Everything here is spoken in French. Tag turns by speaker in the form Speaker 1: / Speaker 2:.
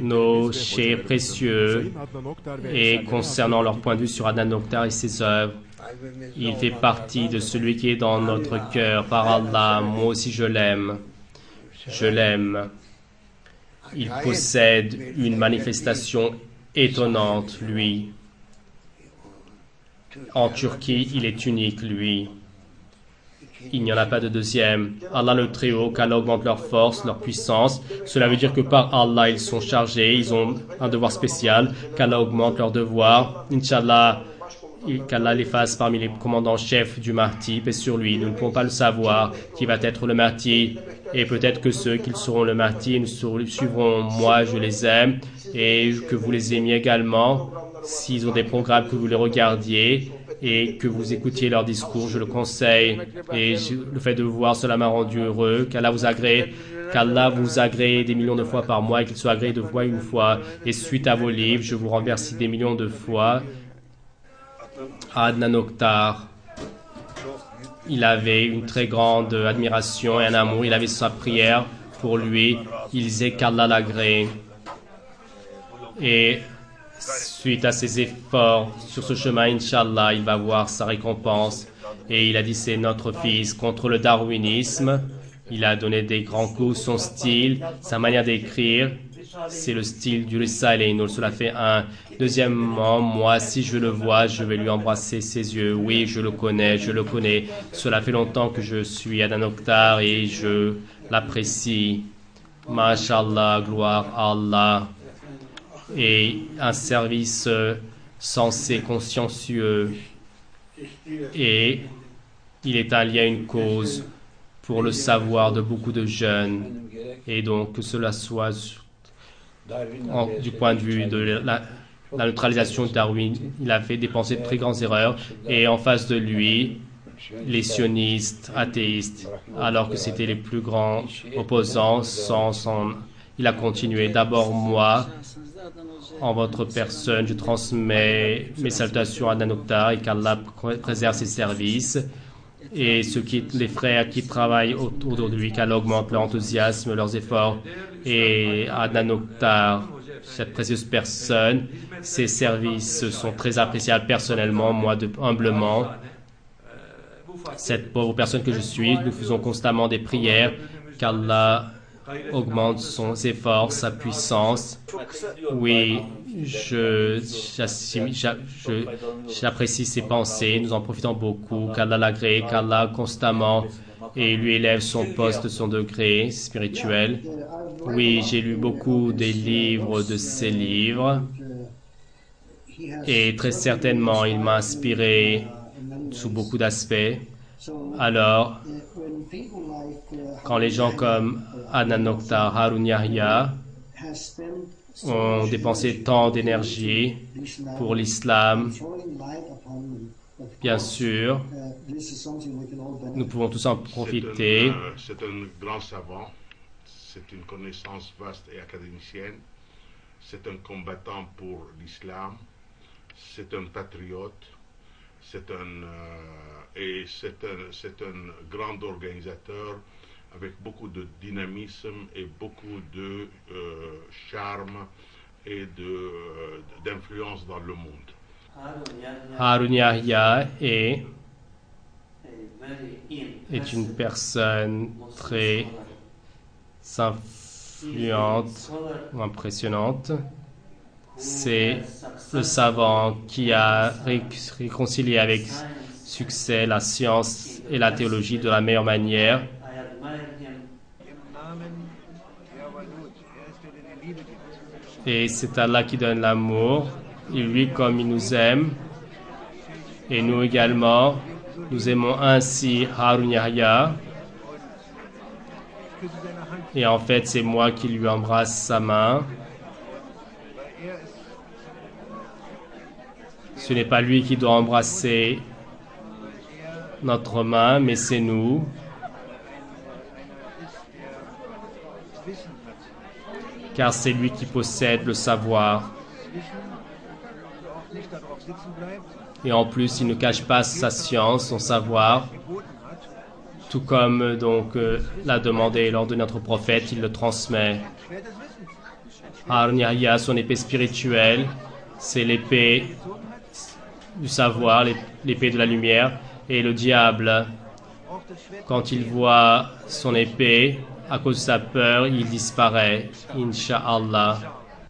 Speaker 1: nos chers précieux, et concernant leur point de vue sur Adnan Oktar et ses œuvres. Il fait partie de celui qui est dans notre cœur. Par Allah, moi aussi je l'aime. Je l'aime. Il possède une manifestation étonnante, lui. En Turquie, il est unique, lui. Il n'y en a pas de deuxième. Allah le Très-Haut, qu'Allah augmente leur force, leur puissance. Cela veut dire que par Allah, ils sont chargés, ils ont un devoir spécial, qu'Allah augmente leur devoir. Inch'Allah, qu'Allah les fasse parmi les commandants-chefs du Mahdi, paix sur lui. Nous ne pouvons pas le savoir, qui va être le Mahdi. Et peut-être que ceux qui seront le Mahdi nous suivront, moi, je les aime, et que vous les aimiez également. S'ils ont des programmes, que vous les regardiez et que vous écoutiez leurs discours, je le conseille. Et le fait de voir cela m'a rendu heureux. Qu'Allah vous agrée des millions de fois par mois et qu'il soit agréé de vous une fois. Et suite à vos livres, je vous remercie des millions de fois. Adnan Oktar, il avait une très grande admiration et un amour. Il avait sa prière pour lui. Il disait qu'Allah l'agrée. Et suite à ses efforts sur ce chemin, Inch'Allah, il va voir sa récompense. Et il a dit, c'est notre fils contre le darwinisme. Il a donné des grands coups, son style, sa manière d'écrire. C'est le style du Risale et Nour. Cela fait un. Deuxièmement, moi, si je le vois, je vais lui embrasser ses yeux. Oui, je le connais, je le connais. Cela fait longtemps que je suis Adnan Oktar et je l'apprécie. Masha'Allah, gloire à Allah. Et un service sensé, consciencieux. Et il est allié à une cause pour le savoir de beaucoup de jeunes. Et donc, que cela soit du point de vue de la neutralisation de Darwin, il a fait dépenser de très grandes erreurs. Et en face de lui, les sionistes, athéistes, alors que c'était les plus grands opposants, il a continué. D'abord, moi, en votre personne, je transmets mes salutations à Adnan Oktar et qu'Allah préserve ses services. Et les frères qui travaillent autour de lui, qu'Allah augmente leur enthousiasme, leurs efforts. Et Adnan Oktar, cette précieuse personne, ses services sont très appréciables personnellement, moi humblement. Cette pauvre personne que je suis, nous faisons constamment des prières, qu'Allah augmente ses efforts, sa puissance. Oui, j'apprécie ses pensées, nous en profitons beaucoup, qu'Allah l'agrée, qu'Allah constamment et lui élève son poste, son degré spirituel. Oui, j'ai lu beaucoup des livres de ses livres et très certainement il m'a inspiré sous beaucoup d'aspects. Alors, quand les gens comme Adnan Oktar, Harun Yahya ont dépensé tant d'énergie pour l'islam, bien sûr, nous pouvons tous en profiter.
Speaker 2: C'est un grand savant, c'est une connaissance vaste et académicienne, c'est un combattant pour l'islam, c'est un patriote, c'est un grand organisateur avec beaucoup de dynamisme et beaucoup de charme et d'influence dans le monde.
Speaker 1: Harun Yahya est une personne très influente ou impressionnante. C'est le savant qui a réconcilié avec succès la science et la théologie de la meilleure manière. Et c'est Allah qui donne l'amour. Et lui, comme il nous aime, et nous également, nous aimons ainsi Harun Yahya. Et en fait, c'est moi qui lui embrasse sa main. Ce n'est pas lui qui doit embrasser notre main, mais c'est nous. Car c'est lui qui possède le savoir. Et en plus, il ne cache pas sa science, son savoir. Tout comme donc l'a demandé lors de notre prophète, il le transmet. Harun Yahya, son épée spirituelle, c'est l'épée du savoir, l'épée de la lumière. Et le diable, quand il voit son épée, à cause de sa peur, il disparaît. Inch'Allah.